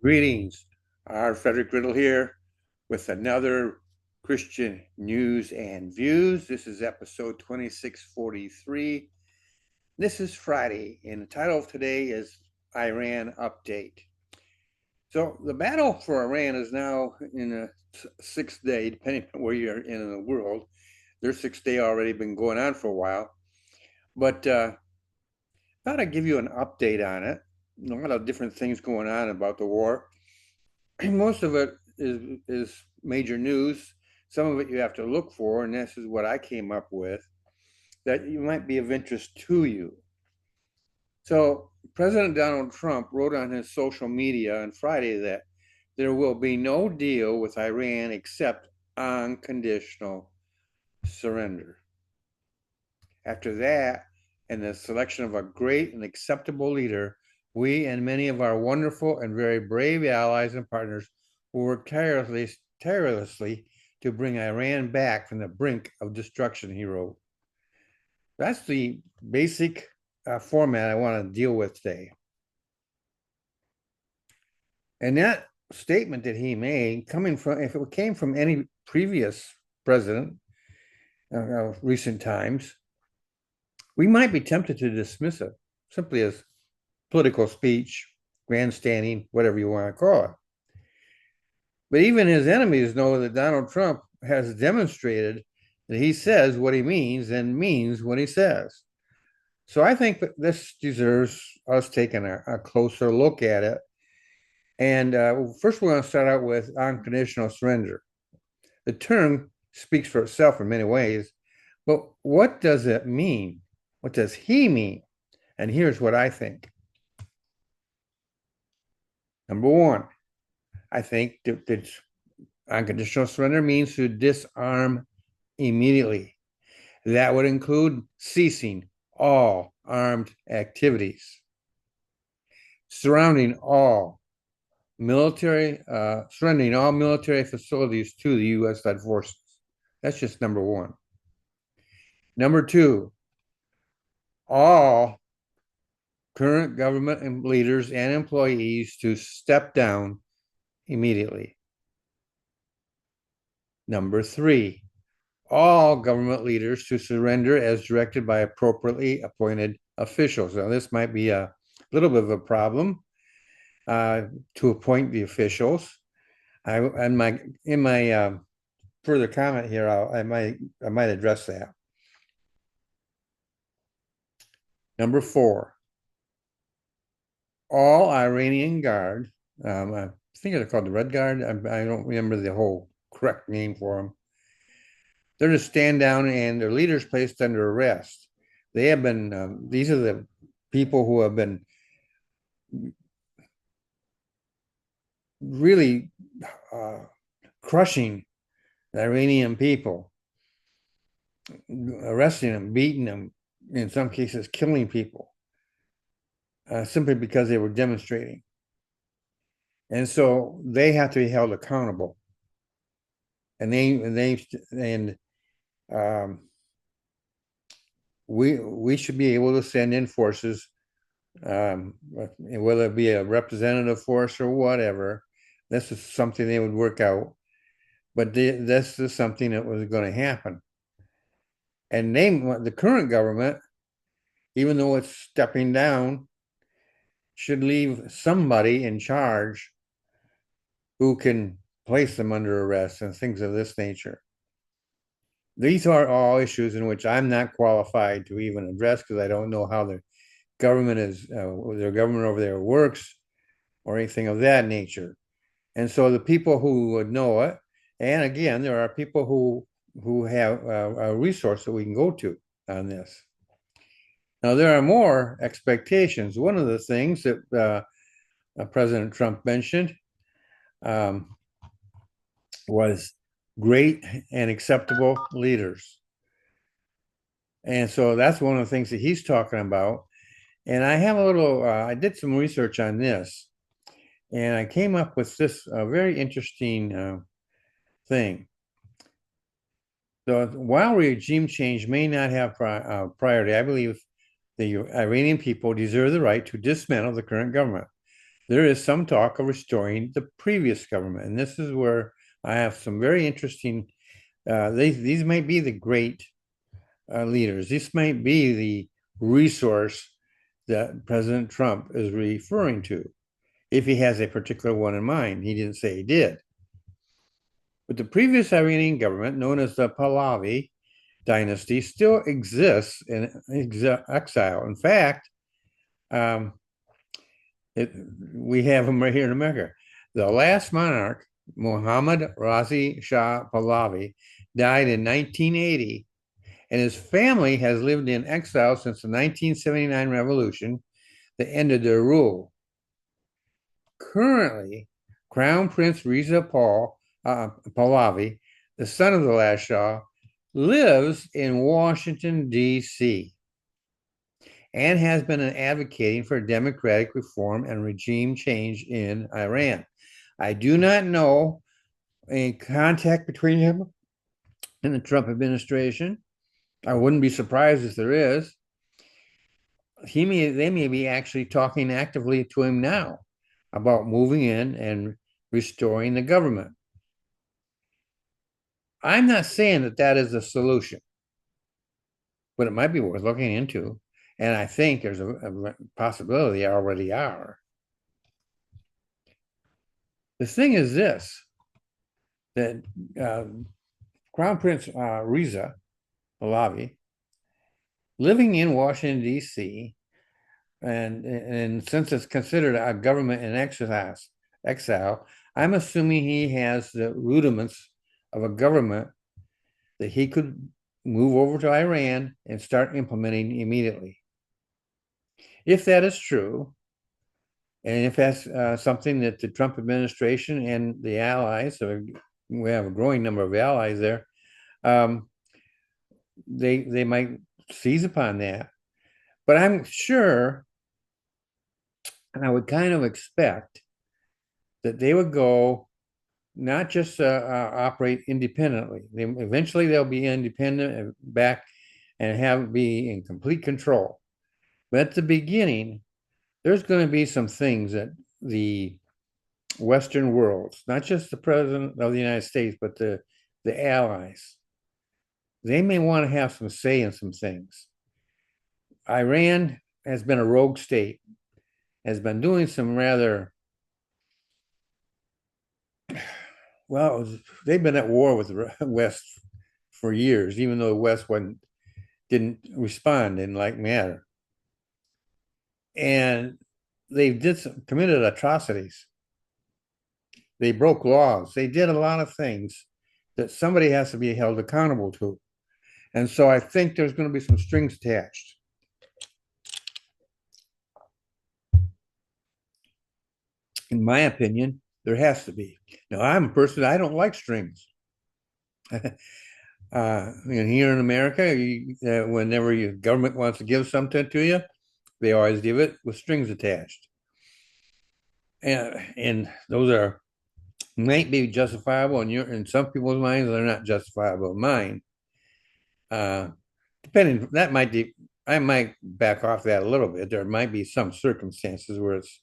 Greetings. Our Frederick Riddle here with another Christian News and Views. This is episode 2643. This is Friday, and the title of today is Iran Update. So, the battle for Iran is now in a sixth day, depending on where you're in the world. Their sixth day already been going on for a while. But I thought I'd give you an update on it. A lot of different things going on about the war. Most of it is major news. Some of it you have to look for, and this is what I came up with that you might be of interest to you. So, President Donald Trump wrote on his social media on Friday that there will be no deal with Iran except unconditional surrender. After that, and the selection of a great and acceptable leader, we and many of our wonderful and very brave allies and partners will work tirelessly to bring Iran back from the brink of destruction, he wrote. That's the basic format I want to deal with today. And that statement that he made, coming from, if it came from any previous president of recent times, we might be tempted to dismiss it simply as political speech, grandstanding, whatever you want to call it. But even his enemies know that Donald Trump has demonstrated that he says what he means and means what he says. So I think that this deserves us taking a closer look at it. And first, we're going to start out with unconditional surrender. The term speaks for itself in many ways, but what does it mean? What does he mean? And here's what I think. Number one, I think that unconditional surrender means to disarm immediately. That would include ceasing all armed activities, surrounding all military, surrendering all military facilities to the U.S.-led forces. That's just number one. Number two, all current government leaders and employees to step down immediately. Number three, all government leaders to surrender as directed by appropriately appointed officials. Now, this might be a little bit of a problem to appoint the officials. In my further comment here, I might address that. Number four, all Iranian Guard. I think they're called the Red Guard. I don't remember the whole correct name for them. They're to stand down and their leaders placed under arrest. They have been, these are the people who have been really crushing the Iranian people, arresting them, beating them, in some cases killing people, simply because they were demonstrating. And so they have to be held accountable. And we should be able to send in forces, whether it be a representative force or whatever. This is something they would work out, but this is something that was going to happen. And the current government, even though it's stepping down, should leave somebody in charge who can place them under arrest and things of this nature. These are all issues in which I'm not qualified to even address because I don't know how the government their government over there works or anything of that nature. And so the people who would know it, and again, there are people who have a resource that we can go to on this. Now, there are more expectations. One of the things that President Trump mentioned was great and acceptable leaders. And so that's one of the things that he's talking about. And I have I did some research on this, and I came up with this very interesting thing. So while regime change may not have priority, I believe the Iranian people deserve the right to dismantle the current government. there is some talk of restoring the previous government. And this is where I have some very interesting, these might be the great leaders. This might be the resource that President Trump is referring to, if he has a particular one in mind. He didn't say he did. But the previous Iranian government, known as the Pahlavi dynasty, still exists in exile. In fact, um, we have them right here in America. The last monarch, Mohammad Razi Shah Pahlavi, died in 1980, and his family has lived in exile since the 1979 revolution that ended their rule. Currently, Crown Prince Reza Pahlavi, the son of the last Shah, lives in Washington, D.C., and has been advocating for democratic reform and regime change in Iran. I do not know any contact between him and the Trump administration. I wouldn't be surprised if there is. They may be actually talking actively to him now about moving in and restoring the government. I'm not saying that that is a solution, but it might be worth looking into. And I think there's a possibility they already are. The thing is this, that Crown Prince Reza Pahlavi, living in Washington, D.C., and since it's considered a government in exile, I'm assuming he has the rudiments of a government that he could move over to Iran and start implementing immediately. If that is true, and if that's something that the Trump administration and the allies, we have a growing number of allies there, they might seize upon that. But I'm sure, and I would kind of expect that they would go not just operate independently. Eventually, they'll be independent and back and be in complete control. But at the beginning, there's going to be some things that the Western worlds, not just the president of the United States, but the allies, they may want to have some say in some things. Iran has been a rogue state, has been doing some rather, well, they've been at war with the West for years, even though the West didn't respond in like manner. And they committed atrocities. They broke laws. They did a lot of things that somebody has to be held accountable to. And so I think there's going to be some strings attached. In my opinion, there has to be. Now, I'm a person, I don't like strings. Here in America, whenever your government wants to give something to you, they always give it with strings attached. And those might be justifiable in some people's minds, they're not justifiable in mine. Depending, I might back off that a little bit. There might be some circumstances where it's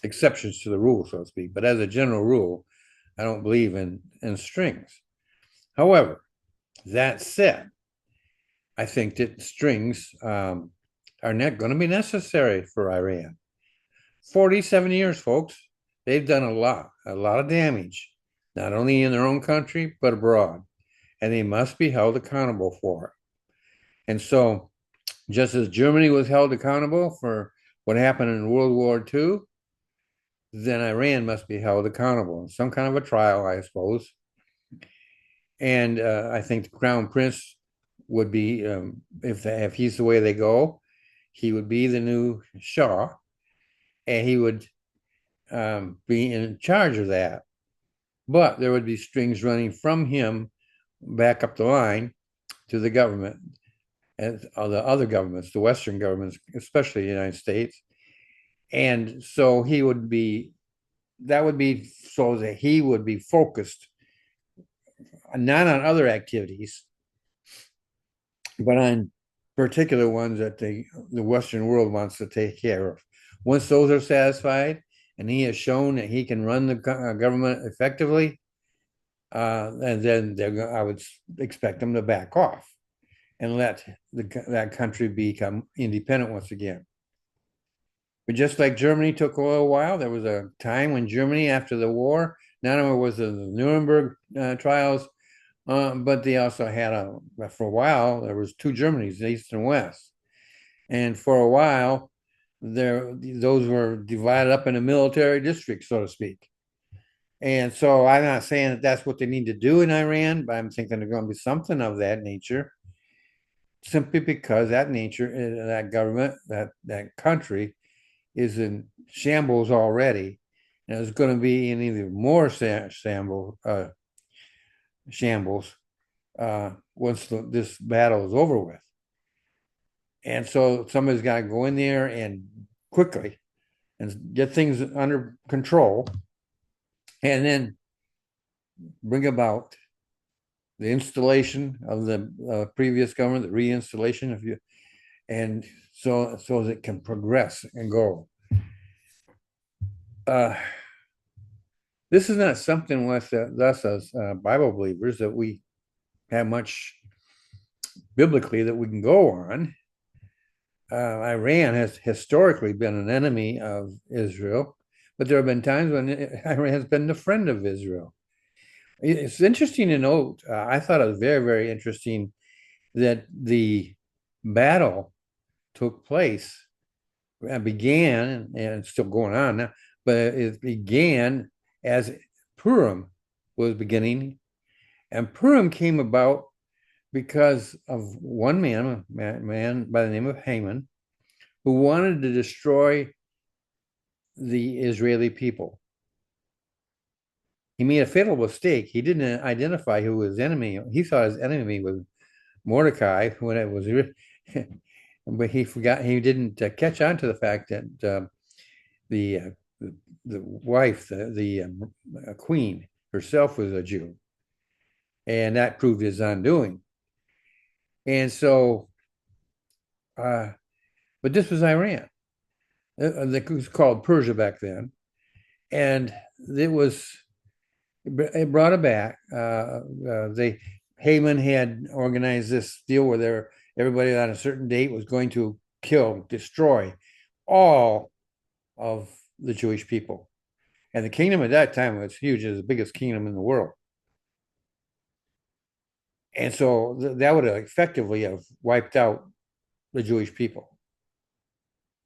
exceptions to the rule, so to speak. But as a general rule, I don't believe in strings. However, that said, I think that strings are not going to be necessary for Iran. 47 years, folks. They've done a lot of damage, not only in their own country, but abroad. And they must be held accountable for it. And so, just as Germany was held accountable for what happened in World War II, then Iran must be held accountable in some kind of a trial, I suppose. And I think the Crown Prince would be, if he's the way they go, he would be the new Shah, and he would be in charge of that. But there would be strings running from him back up the line to the government and the other governments, the Western governments, especially the United States. And so that would be so that he would be focused not on other activities, but on particular ones that the Western world wants to take care of. Once those are satisfied, and he has shown that he can run the government effectively, and then I would expect them to back off and let that country become independent once again. But just like Germany took a little while, there was a time when Germany, after the war, not only was the Nuremberg trials, but they also had for a while, there was two Germanys, East and West. And for a while, those were divided up into military districts, so to speak. And so I'm not saying that that's what they need to do in Iran, but I'm thinking there's going to be something of that nature, simply because that government, that country is in shambles already, and it's going to be in even more shambles once this battle is over with. And so somebody's got to go in there and quickly and get things under control, and then bring about the installation of the previous government, the reinstallation of you, and so that it can progress and go. This is not something with us as Bible believers that we have much biblically that we can go on. Iran has historically been an enemy of Israel, but there have been times when Iran has been the friend of Israel. It's interesting to note, I thought it was very, very interesting that the battle took place and began, and it's still going on now, but it began as Purim was beginning. And Purim came about because of one man by the name of Haman, who wanted to destroy the Israeli people. He made a fatal mistake. He didn't identify who his enemy. He thought his enemy was Mordecai when it was, but he forgot. He didn't catch on to the fact that the wife, the queen herself, was a Jew, and that proved his undoing. And so, but this was Iran. It was called Persia back then, and it brought it back. Haman had organized this deal where everybody on a certain date was going to destroy all of the Jewish people. And the kingdom at that time was huge. It was the biggest kingdom in the world. And so that would have effectively have wiped out the Jewish people.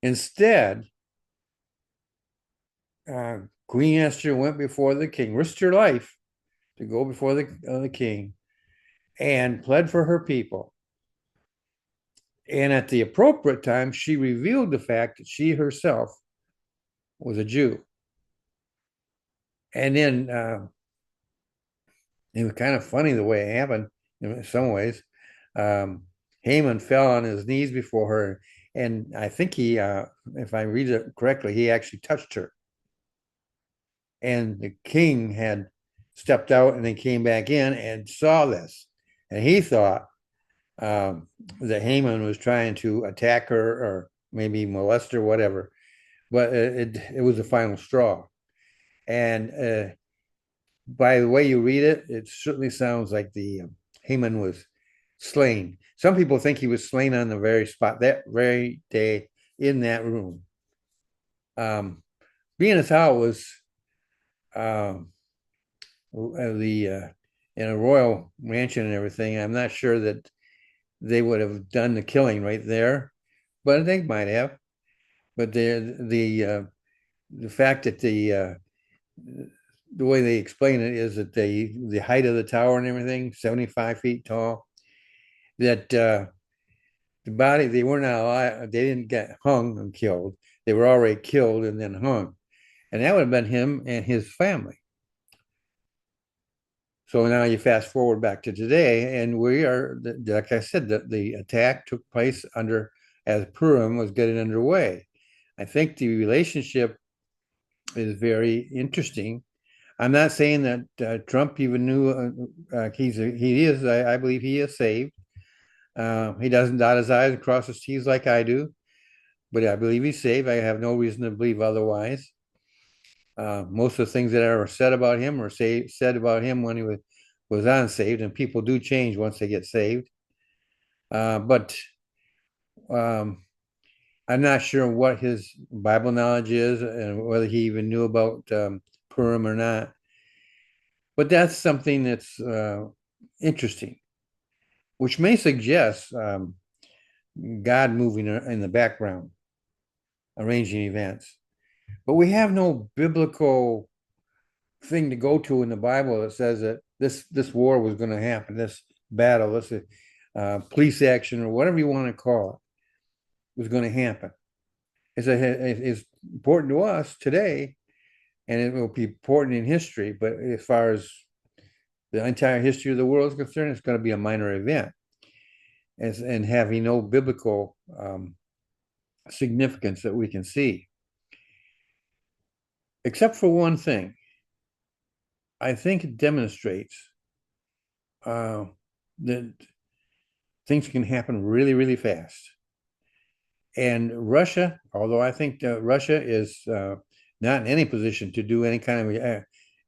Instead, Queen Esther went before the king, risked her life to go before the king, and pled for her people. And at the appropriate time, she revealed the fact that she herself was a Jew. And then it was kind of funny the way it happened in some ways. Haman fell on his knees before her, and I think he, if I read it correctly, he actually touched her. And the king had stepped out and then came back in and saw this. And he thought that Haman was trying to attack her or maybe molest her, whatever. But it was the final straw. And by the way you read it, it certainly sounds like the Haman was slain. Some people think he was slain on the very spot, that very day in that room. Being as how it was in a royal mansion and everything, I'm not sure that they would have done the killing right there, but they might have. But the fact that the way they explain it is that the height of the tower and everything, 75 feet tall, that the body, they were not alive, they didn't get hung and killed. They were already killed and then hung. And that would have been him and his family. So now you fast forward back to today, and we are, like I said, the attack took place as Purim was getting underway. I think the relationship is very interesting. I'm not saying that Trump even knew I believe he is saved. He doesn't dot his I's and cross his T's like I do, but I believe he's saved. I have no reason to believe otherwise. Most of the things that are said about him or said about him when he was unsaved, and people do change once they get saved. But um, I'm not sure what his Bible knowledge is and whether he even knew about Purim or not. But that's something that's interesting, which may suggest God moving in the background, arranging events. But we have no biblical thing to go to in the Bible that says that this war was going to happen, this battle, this police action, or whatever you want to call it, was going to happen. It's important to us today, and it will be important in history. But as far as the entire history of the world is concerned, it's going to be a minor event, and having no biblical significance that we can see, except for one thing. I think it demonstrates that things can happen really, really fast. And Russia, although I think Russia is not in any position to do any kind of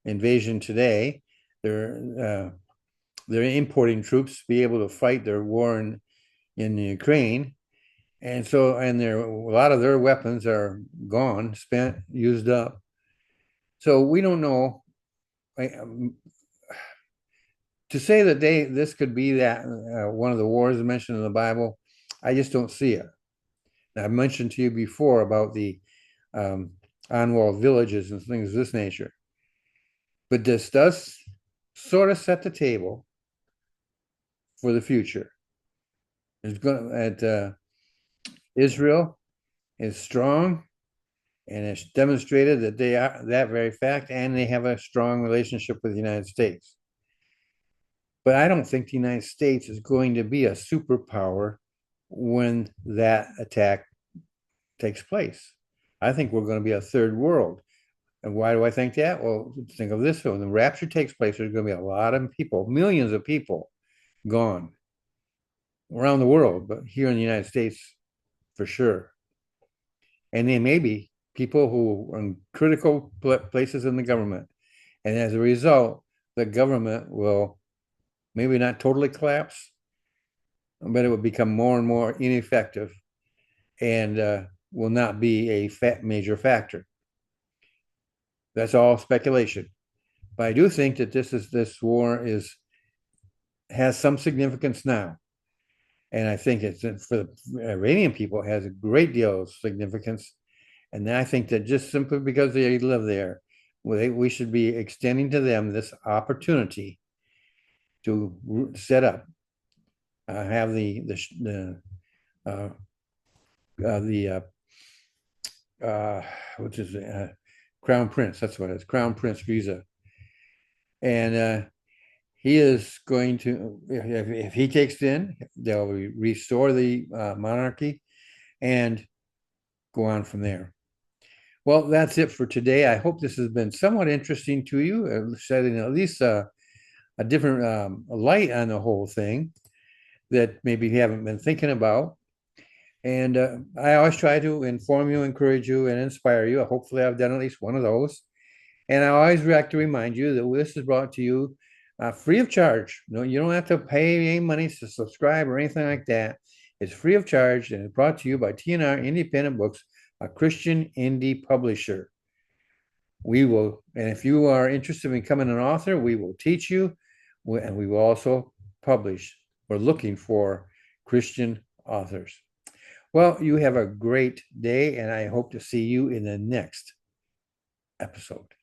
invasion today, they're importing troops to be able to fight their war in the Ukraine, and so a lot of their weapons are gone, spent, used up. So we don't know. To say that this could be that one of the wars mentioned in the Bible, I just don't see it. Now, I mentioned to you before about the on-wall villages and things of this nature, but this does sort of set the table for the future. It's going Israel is strong, and it's demonstrated that they are that very fact, and they have a strong relationship with the United States. But I don't think the United States is going to be a superpower when that attack takes place. I think we're going to be a third world. And why do I think that? Well, think of this: when the rapture takes place, there's going to be a lot of people, millions of people gone around the world, but here in the United States, for sure. And there may be people who are in critical places in the government. And as a result, the government will maybe not totally collapse, but it will become more and more ineffective and will not be a major factor. That's all speculation. But I do think that this war has some significance now. And I think it's for the Iranian people, it has a great deal of significance. And I think that just simply because they live there, we should be extending to them this opportunity to set up, have which is Crown Prince. That's what it is, Crown Prince visa, and he is going to, if he takes in, they'll restore the monarchy and go on from there. Well, that's it for today. I hope this has been somewhat interesting to you, shedding at least a different light on the whole thing that maybe you haven't been thinking about. And I always try to inform you, encourage you, and inspire you. Hopefully, I've done at least one of those. And I always like to remind you that this is brought to you free of charge. No, you don't have to pay any money to subscribe or anything like that. It's free of charge, and it's brought to you by TNR Independent Books, a Christian indie publisher. And if you are interested in becoming an author, we will teach you, and we will also publish. We're looking for Christian authors. Well, you have a great day, and I hope to see you in the next episode.